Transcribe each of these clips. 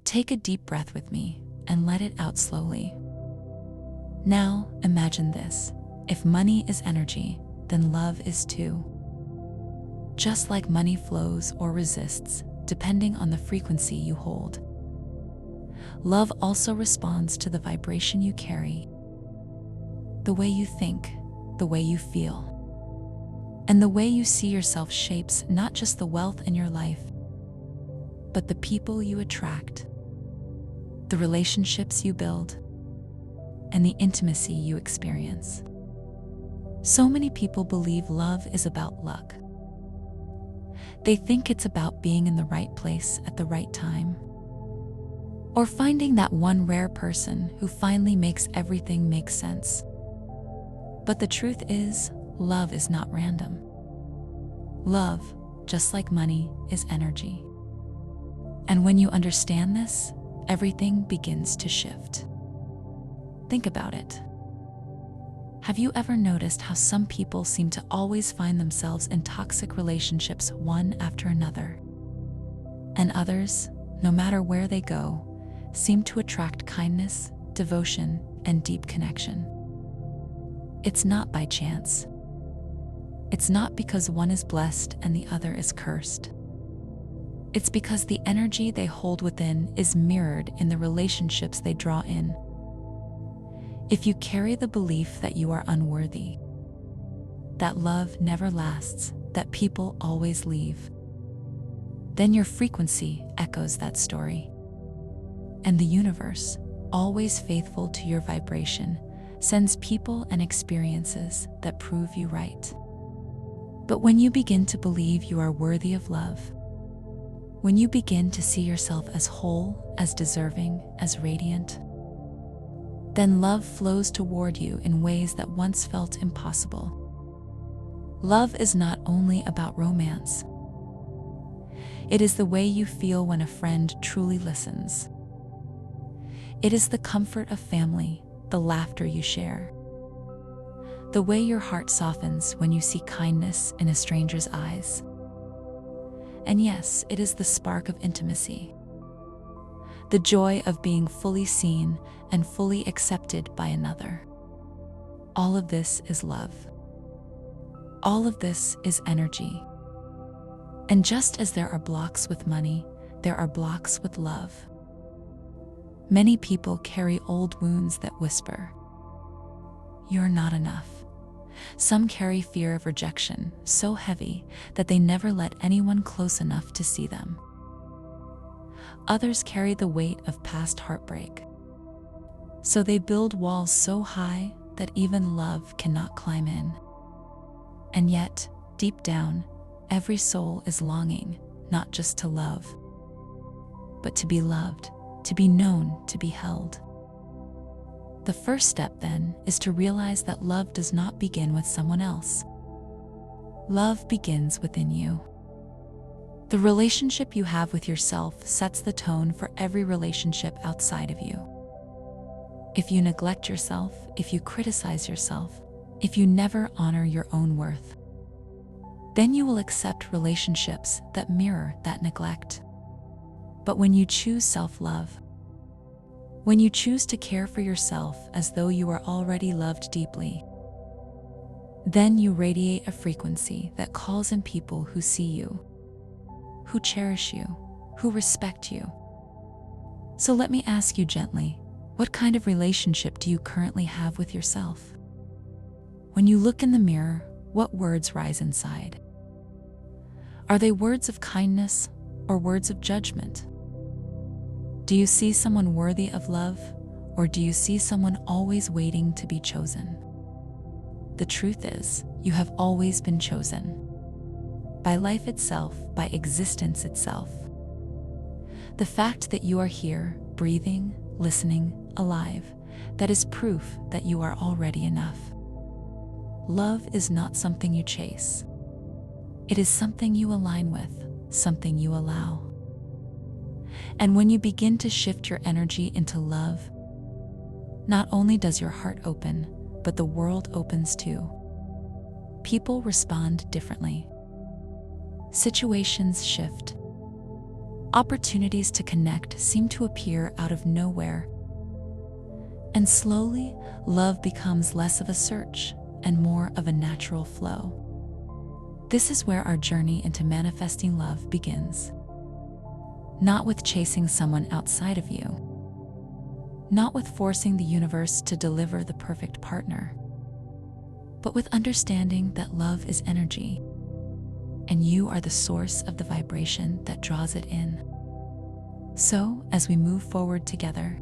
take a deep breath with me and let it out slowly. Now, imagine this. If money is energy, then love is too. Just like money flows or resists, depending on the frequency you hold, love also responds to the vibration you carry, the way you think, the way you feel, and the way you see yourself shapes not just the wealth in your life, but the people you attract, the relationships you build, and the intimacy you experience. So many people believe love is about luck. They think it's about being in the right place at the right time, or finding that one rare person who finally makes everything make sense. But the truth is, love is not random. Love, just like money, is energy. And when you understand this, everything begins to shift. Think about it. Have you ever noticed how some people seem to always find themselves in toxic relationships one after another? And others, no matter where they go, seem to attract kindness, devotion, and deep connection. It's not by chance. It's not because one is blessed and the other is cursed. It's because the energy they hold within is mirrored in the relationships they draw in. If you carry the belief that you are unworthy, that love never lasts, that people always leave, then your frequency echoes that story. And the universe, always faithful to your vibration, sends people and experiences that prove you right. But when you begin to believe you are worthy of love, when you begin to see yourself as whole, as deserving, as radiant, then love flows toward you in ways that once felt impossible. Love is not only about romance. It is the way you feel when a friend truly listens. It is the comfort of family, the laughter you share, the way your heart softens when you see kindness in a stranger's eyes. And yes, it is the spark of intimacy, the joy of being fully seen and fully accepted by another. All of this is love. All of this is energy. And just as there are blocks with money, there are blocks with love. Many people carry old wounds that whisper, "You're not enough." Some carry fear of rejection so heavy that they never let anyone close enough to see them. Others carry the weight of past heartbreak, so they build walls so high that even love cannot climb in. And yet, deep down, every soul is longing not just to love, but to be loved, to be known, to be held. The first step, then, is to realize that love does not begin with someone else. Love begins within you. The relationship you have with yourself sets the tone for every relationship outside of you. If you neglect yourself, if you criticize yourself, if you never honor your own worth, then you will accept relationships that mirror that neglect. But when you choose self-love, when you choose to care for yourself as though you are already loved deeply, then you radiate a frequency that calls in people who see you, who cherish you, who respect you. So let me ask you gently, what kind of relationship do you currently have with yourself? When you look in the mirror, what words rise inside? Are they words of kindness or words of judgment? Do you see someone worthy of love, or do you see someone always waiting to be chosen? The truth is, you have always been chosen. By life itself, by existence itself. The fact that you are here, breathing, listening, alive, that is proof that you are already enough. Love is not something you chase. It is something you align with, something you allow. And when you begin to shift your energy into love, not only does your heart open, but the world opens too. People respond differently. Situations shift. Opportunities to connect seem to appear out of nowhere. And slowly, love becomes less of a search and more of a natural flow. This is where our journey into manifesting love begins. Not with chasing someone outside of you. Not with forcing the universe to deliver the perfect partner. But with understanding that love is energy, and you are the source of the vibration that draws it in. So, as we move forward together,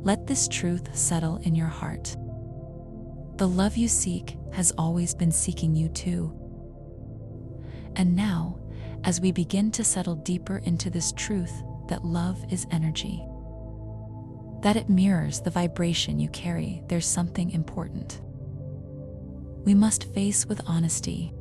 let this truth settle in your heart. The love you seek has always been seeking you too. And now, as we begin to settle deeper into this truth that love is energy, that it mirrors the vibration you carry, there's something important we must face with honesty.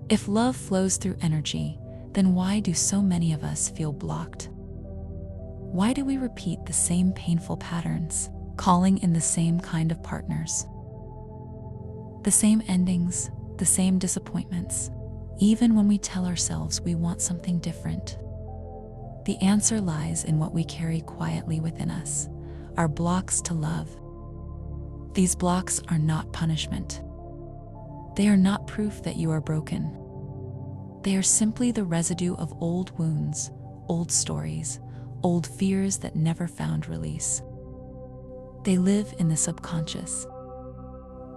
If love flows through energy, then why do so many of us feel blocked? Why do we repeat the same painful patterns, calling in the same kind of partners? The same endings, the same disappointments, even when we tell ourselves we want something different. The answer lies in what we carry quietly within us, our blocks to love. These blocks are not punishment. They are not proof that you are broken. They are simply the residue of old wounds, old stories, old fears that never found release. They live in the subconscious,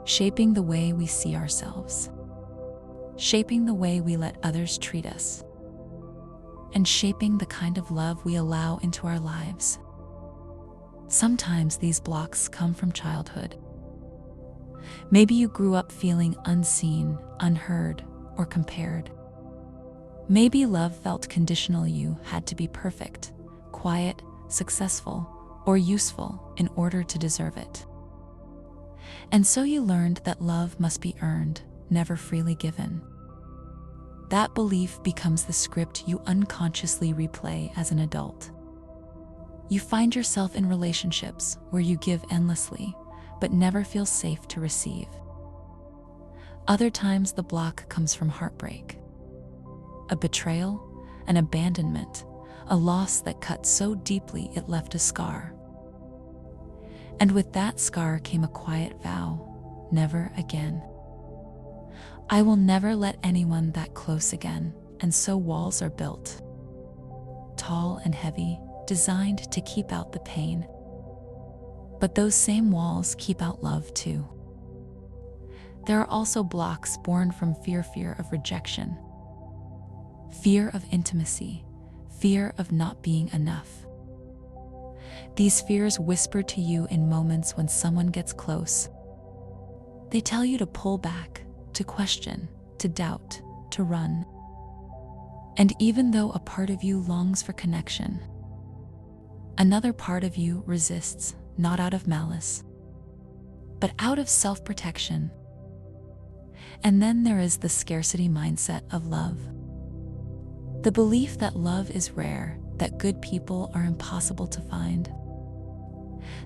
shaping the way we see ourselves, shaping the way we let others treat us, and shaping the kind of love we allow into our lives. Sometimes these blocks come from childhood. Maybe you grew up feeling unseen, unheard, or compared. Maybe love felt conditional. You had to be perfect, quiet, successful, or useful in order to deserve it. And so you learned that love must be earned, never freely given. That belief becomes the script you unconsciously replay as an adult. You find yourself in relationships where you give endlessly, but never feel safe to receive. Other times the block comes from heartbreak, a betrayal, an abandonment, a loss that cut so deeply it left a scar. And with that scar came a quiet vow, never again. I will never let anyone that close again, and so walls are built. Tall and heavy, designed to keep out the pain. But those same walls keep out love too. There are also blocks born from fear of rejection, fear of intimacy, fear of not being enough. These fears whisper to you in moments when someone gets close. They tell you to pull back, to question, to doubt, to run. And even though a part of you longs for connection, another part of you resists, not out of malice, but out of self-protection. And then there is the scarcity mindset of love. The belief that love is rare, that good people are impossible to find,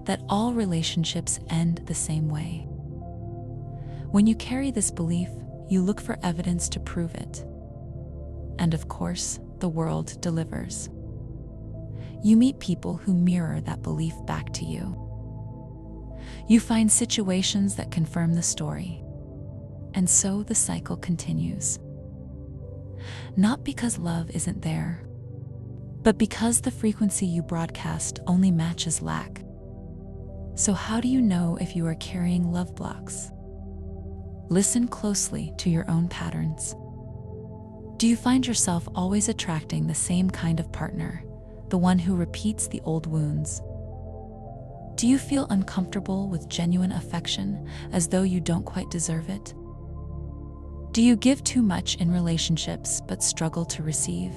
that all relationships end the same way. When you carry this belief, you look for evidence to prove it. And of course, the world delivers. You meet people who mirror that belief back to you. You find situations that confirm the story. And so the cycle continues. Not because love isn't there, but because the frequency you broadcast only matches lack. So how do you know if you are carrying love blocks? Listen closely to your own patterns. Do you find yourself always attracting the same kind of partner, the one who repeats the old wounds? Do you feel uncomfortable with genuine affection, as though you don't quite deserve it? Do you give too much in relationships but struggle to receive?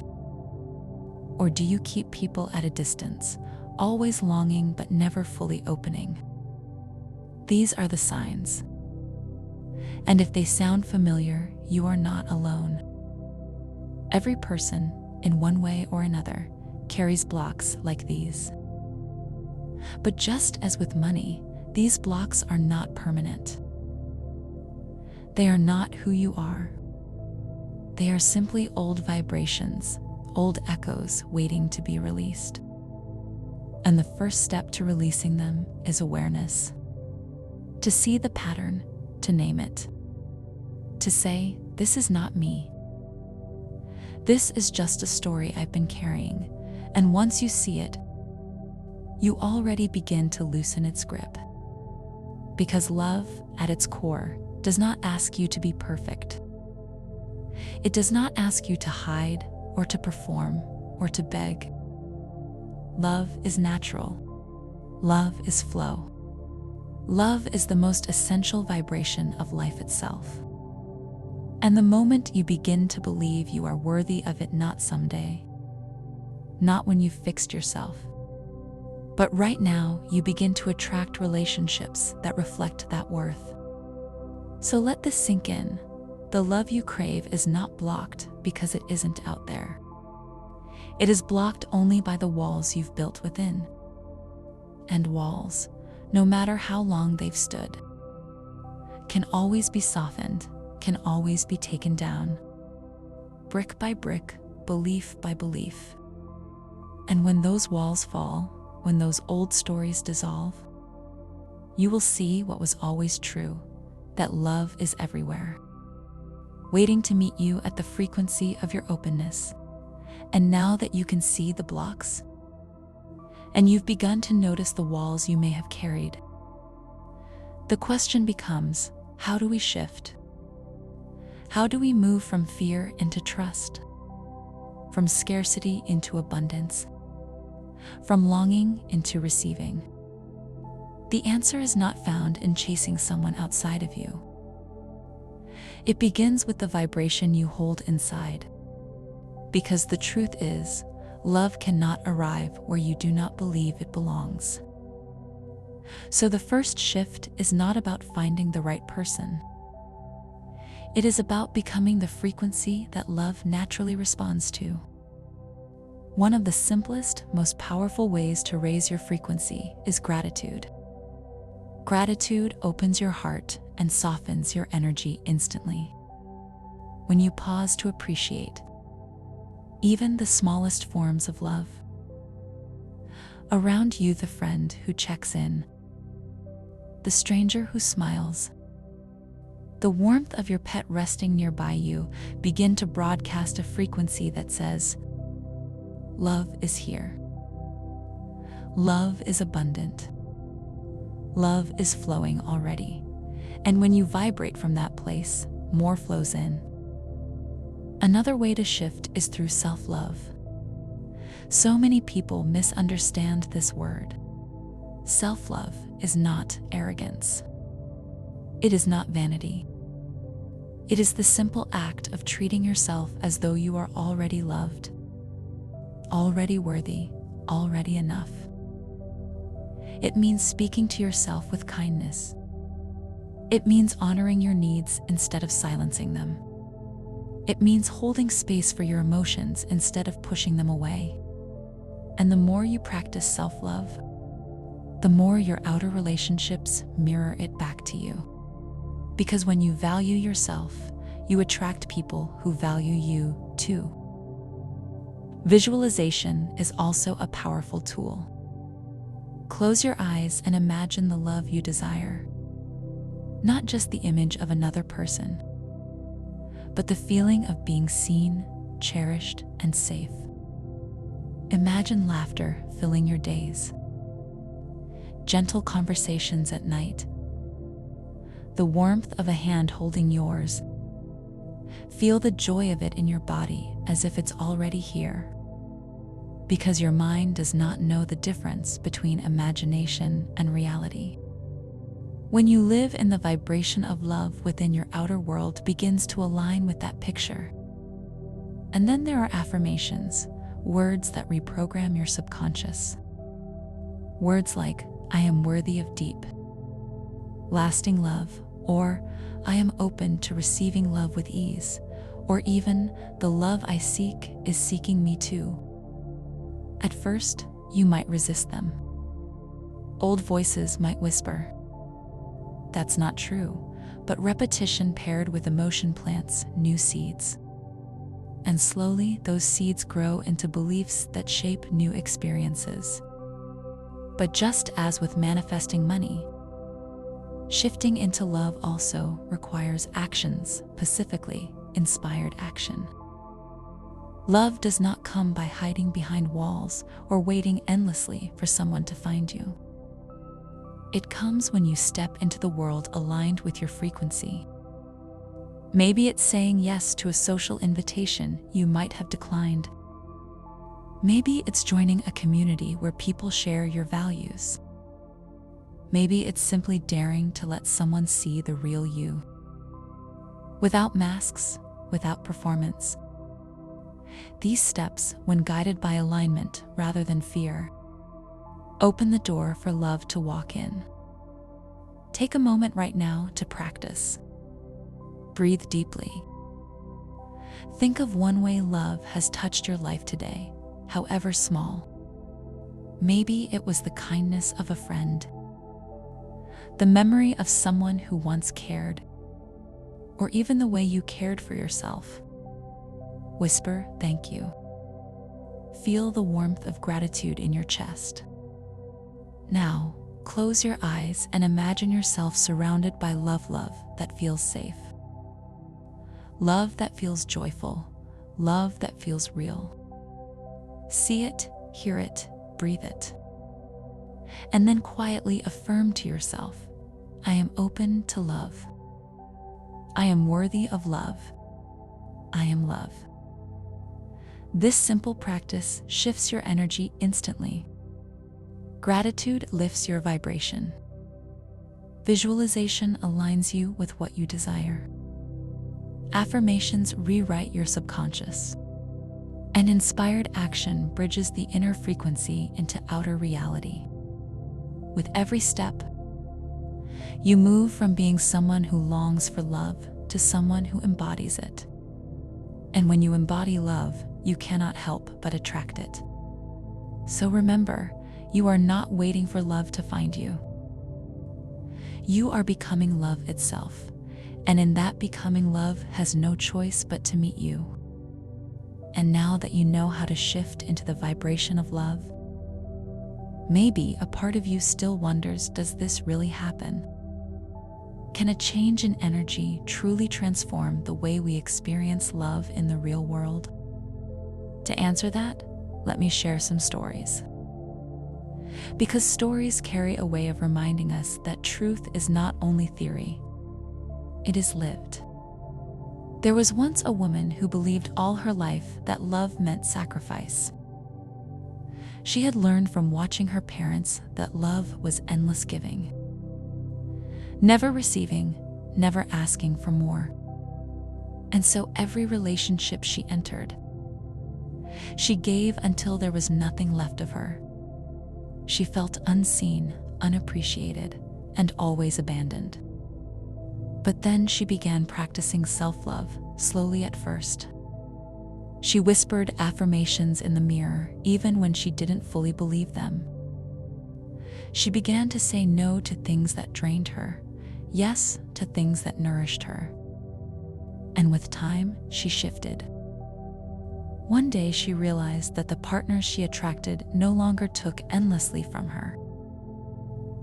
Or do you keep people at a distance, always longing but never fully opening? These are the signs. And if they sound familiar, you are not alone. Every person, in one way or another, carries blocks like these. But just as with money, these blocks are not permanent. They are not who you are. They are simply old vibrations, old echoes waiting to be released. And the first step to releasing them is awareness. To see the pattern, to name it. To say, this is not me. This is just a story I've been carrying, and once you see it, you already begin to loosen its grip. Because love, at its core, does not ask you to be perfect. It does not ask you to hide, or to perform, or to beg. Love is natural. Love is flow. Love is the most essential vibration of life itself. And the moment you begin to believe you are worthy of it, not someday, not when you've fixed yourself, but right now, you begin to attract relationships that reflect that worth. So let this sink in. The love you crave is not blocked because it isn't out there. It is blocked only by the walls you've built within. And walls, no matter how long they've stood, can always be softened, can always be taken down, brick by brick, belief by belief. And when those walls fall, when those old stories dissolve, you will see what was always true, that love is everywhere, waiting to meet you at the frequency of your openness. And now that you can see the blocks, and you've begun to notice the walls you may have carried, the question becomes, how do we shift? How do we move from fear into trust? From scarcity into abundance? From longing into receiving? The answer is not found in chasing someone outside of you. It begins with the vibration you hold inside. Because the truth is, love cannot arrive where you do not believe it belongs. So the first shift is not about finding the right person. It is about becoming the frequency that love naturally responds to. One of the simplest, most powerful ways to raise your frequency is gratitude. Gratitude opens your heart and softens your energy instantly. When you pause to appreciate even the smallest forms of love. Around you, the friend who checks in, the stranger who smiles, the warmth of your pet resting nearby you begin to broadcast a frequency that says, love is here. Love is abundant. Love is flowing already. And when you vibrate from that place, more flows in. Another way to shift is through self-love. So many people misunderstand this word. Self-love is not arrogance. It is not vanity. It is the simple act of treating yourself as though you are already loved, already worthy, already enough. It means speaking to yourself with kindness. It means honoring your needs instead of silencing them. It means holding space for your emotions instead of pushing them away. And the more you practice self-love, the more your outer relationships mirror it back to you. Because when you value yourself, you attract people who value you too. Visualization is also a powerful tool. Close your eyes and imagine the love you desire. Not just the image of another person, but the feeling of being seen, cherished, and safe. Imagine laughter filling your days, gentle conversations at night, the warmth of a hand holding yours. Feel the joy of it in your body as if it's already here. Because your mind does not know the difference between imagination and reality. When you live in the vibration of love within, your outer world begins to align with that picture. And then there are affirmations, words that reprogram your subconscious. Words like, I am worthy of deep, lasting love, or I am open to receiving love with ease, or even, the love I seek is seeking me too. At first, you might resist them. Old voices might whisper, that's not true, but repetition paired with emotion plants new seeds. and slowly those seeds grow into beliefs that shape new experiences. But just as with manifesting money, shifting into love also requires actions, specifically inspired action. Love does not come by hiding behind walls or waiting endlessly for someone to find you. It comes when you step into the world aligned with your frequency. Maybe it's saying yes to a social invitation you might have declined. Maybe it's joining a community where people share your values. Maybe it's simply daring to let someone see the real you. Without masks, without performance. These steps, when guided by alignment rather than fear, open the door for love to walk in. Take a moment right now to practice. Breathe deeply. Think of one way love has touched your life today, however small. Maybe it was the kindness of a friend, the memory of someone who once cared, or even the way you cared for yourself. Whisper, "Thank you." Feel the warmth of gratitude in your chest. Now, close your eyes and imagine yourself surrounded by love that feels safe. Love that feels joyful, love that feels real. See it, hear it, breathe it. And then quietly affirm to yourself, "I am open to love. I am worthy of love. I am love." This simple practice shifts your energy instantly. Gratitude lifts your vibration. Visualization aligns you with what you desire. Affirmations rewrite your subconscious. And inspired action bridges the inner frequency into outer reality. With every step, you move from being someone who longs for love to someone who embodies it. And when you embody love, you cannot help but attract it. So remember, you are not waiting for love to find you. You are becoming love itself, and in that becoming, love has no choice but to meet you. And now that you know how to shift into the vibration of love, maybe a part of you still wonders, does this really happen? Can a change in energy truly transform the way we experience love in the real world? To answer that, let me share some stories. Because stories carry a way of reminding us that truth is not only theory, it is lived. There was once a woman who believed all her life that love meant sacrifice. She had learned from watching her parents that love was endless giving. Never receiving, never asking for more. And so every relationship she entered, she gave until there was nothing left of her. She felt unseen, unappreciated, and always abandoned. But then she began practicing self-love, slowly at first. She whispered affirmations in the mirror, even when she didn't fully believe them. She began to say no to things that drained her, yes to things that nourished her. And with time, she shifted. One day she realized that the partners she attracted no longer took endlessly from her.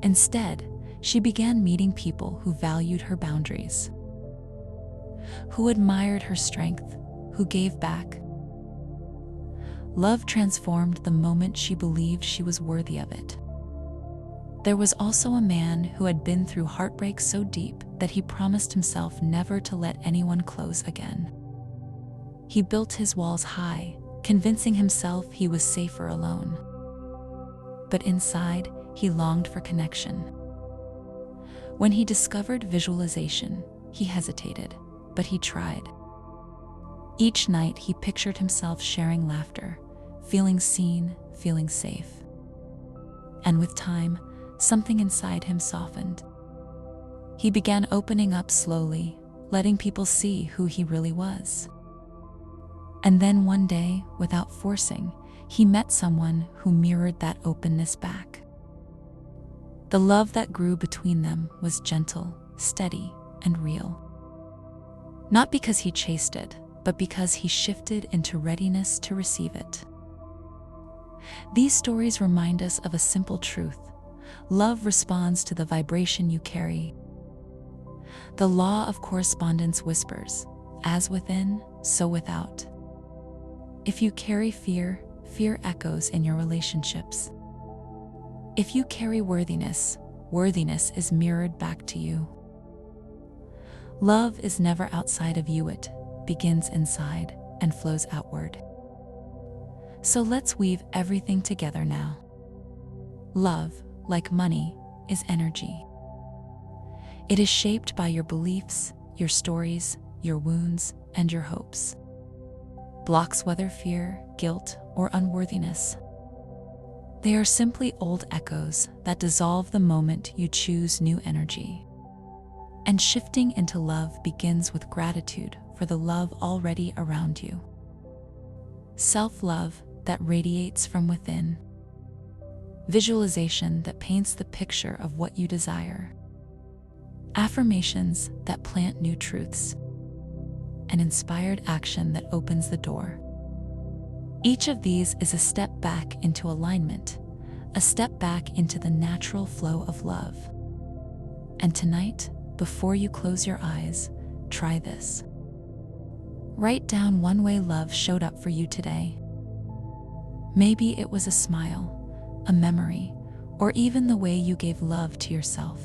Instead, she began meeting people who valued her boundaries, who admired her strength, who gave back. Love transformed the moment she believed she was worthy of it. There was also a man who had been through heartbreak so deep that he promised himself never to let anyone close again. He built his walls high, convincing himself he was safer alone. But inside, he longed for connection. When he discovered visualization, he hesitated, but he tried. Each night he pictured himself sharing laughter, feeling seen, feeling safe. And with time, something inside him softened. He began opening up slowly, letting people see who he really was. And then one day, without forcing, he met someone who mirrored that openness back. The love that grew between them was gentle, steady, and real. Not because he chased it, but because he shifted into readiness to receive it. These stories remind us of a simple truth: love responds to the vibration you carry. The law of correspondence whispers, as within, so without. If you carry fear, fear echoes in your relationships. If you carry worthiness, worthiness is mirrored back to you. Love is never outside of you, it begins inside and flows outward. So let's weave everything together now. Love, like money, is energy. It is shaped by your beliefs, your stories, your wounds, and your hopes. Blocks whether fear, guilt, or unworthiness. They are simply old echoes that dissolve the moment you choose new energy. And shifting into love begins with gratitude for the love already around you. Self-love that radiates from within. Visualization that paints the picture of what you desire. Affirmations that plant new truths. And inspired action that opens the door. Each of these is a step back into alignment, a step back into the natural flow of love. And tonight, before you close your eyes, try this. Write down one way love showed up for you today. Maybe it was a smile, a memory, or even the way you gave love to yourself.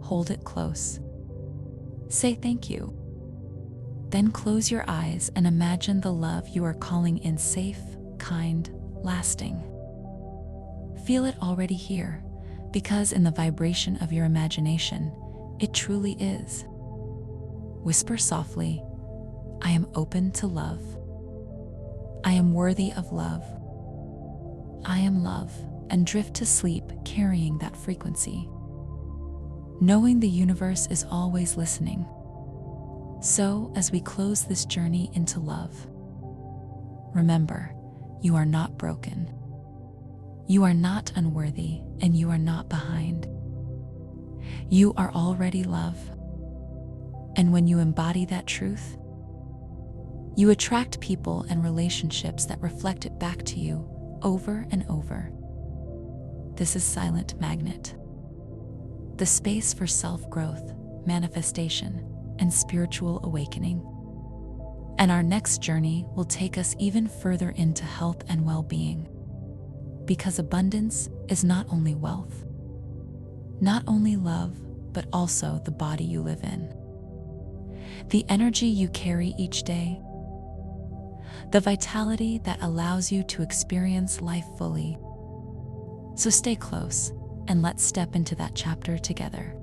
Hold it close. Say thank you. Then close your eyes and imagine the love you are calling in safe, kind, lasting. Feel it already here, because in the vibration of your imagination, it truly is. Whisper softly, I am open to love. I am worthy of love. I am love, and drift to sleep carrying that frequency. Knowing the universe is always listening. So, as we close this journey into love, remember, you are not broken. You are not unworthy, and you are not behind. You are already love. And when you embody that truth, you attract people and relationships that reflect it back to you over and over. This is Silent Magnet, the space for self-growth, manifestation, and spiritual awakening. And our next journey will take us even further into health and well-being. Because abundance is not only wealth, not only love, but also the body you live in, the energy you carry each day, the vitality that allows you to experience life fully. So stay close and let's step into that chapter together.